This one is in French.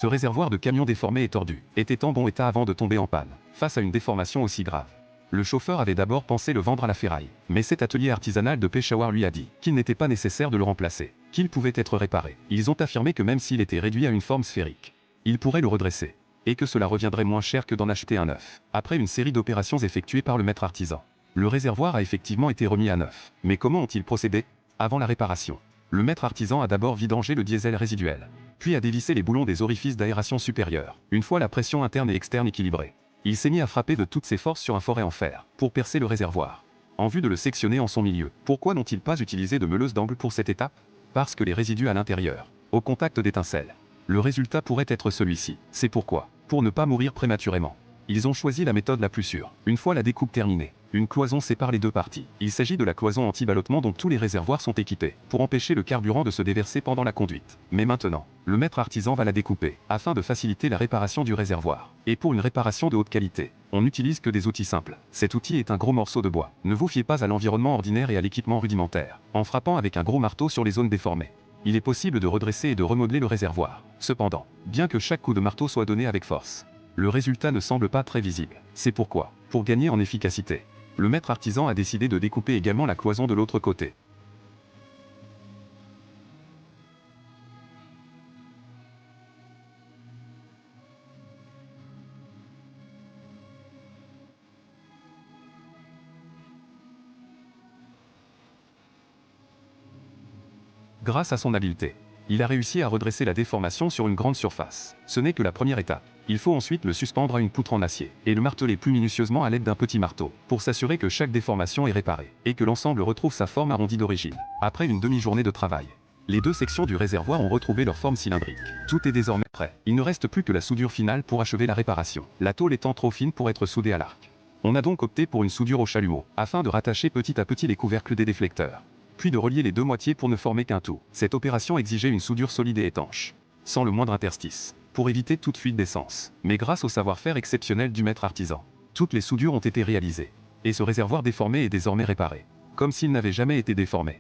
Ce réservoir de camion déformé et tordu était en bon état avant de tomber en panne, face à une déformation aussi grave. Le chauffeur avait d'abord pensé le vendre à la ferraille, mais cet atelier artisanal de Peshawar lui a dit qu'il n'était pas nécessaire de le remplacer, qu'il pouvait être réparé. Ils ont affirmé que même s'il était réduit à une forme sphérique, ils pourraient le redresser, et que cela reviendrait moins cher que d'en acheter un neuf. Après une série d'opérations effectuées par le maître artisan, le réservoir a effectivement été remis à neuf. Mais comment ont-ils procédé? Avant la réparation, le maître artisan a d'abord vidangé le diesel résiduel, puis a dévissé les boulons des orifices d'aération supérieurs. Une fois la pression interne et externe équilibrée, il s'est mis à frapper de toutes ses forces sur un forêt en fer, pour percer le réservoir, en vue de le sectionner en son milieu. Pourquoi n'ont-ils pas utilisé de meuleuse d'angle pour cette étape? Parce que les résidus à l'intérieur, au contact d'étincelles, le résultat pourrait être celui-ci. C'est pourquoi, pour ne pas mourir prématurément, ils ont choisi la méthode la plus sûre. Une fois la découpe terminée, une cloison sépare les deux parties. Il s'agit de la cloison anti-ballottement dont tous les réservoirs sont équipés, pour empêcher le carburant de se déverser pendant la conduite. Mais maintenant, le maître artisan va la découper, afin de faciliter la réparation du réservoir. Et pour une réparation de haute qualité, on n'utilise que des outils simples. Cet outil est un gros morceau de bois. Ne vous fiez pas à l'environnement ordinaire et à l'équipement rudimentaire. En frappant avec un gros marteau sur les zones déformées, il est possible de redresser et de remodeler le réservoir. Cependant, bien que chaque coup de marteau soit donné avec force, le résultat ne semble pas très visible. C'est pourquoi, pour gagner en efficacité, le maître artisan a décidé de découper également la cloison de l'autre côté. Grâce à son habileté, il a réussi à redresser la déformation sur une grande surface. Ce n'est que la première étape. Il faut ensuite le suspendre à une poutre en acier et le marteler plus minutieusement à l'aide d'un petit marteau pour s'assurer que chaque déformation est réparée et que l'ensemble retrouve sa forme arrondie d'origine. Après une demi-journée de travail, les deux sections du réservoir ont retrouvé leur forme cylindrique. Tout est désormais prêt. Il ne reste plus que la soudure finale pour achever la réparation. La tôle étant trop fine pour être soudée à l'arc, on a donc opté pour une soudure au chalumeau afin de rattacher petit à petit les couvercles des déflecteurs, puis de relier les deux moitiés pour ne former qu'un tout. Cette opération exigeait une soudure solide et étanche, sans le moindre interstice, pour éviter toute fuite d'essence. Mais grâce au savoir-faire exceptionnel du maître artisan, toutes les soudures ont été réalisées, et ce réservoir déformé est désormais réparé, comme s'il n'avait jamais été déformé.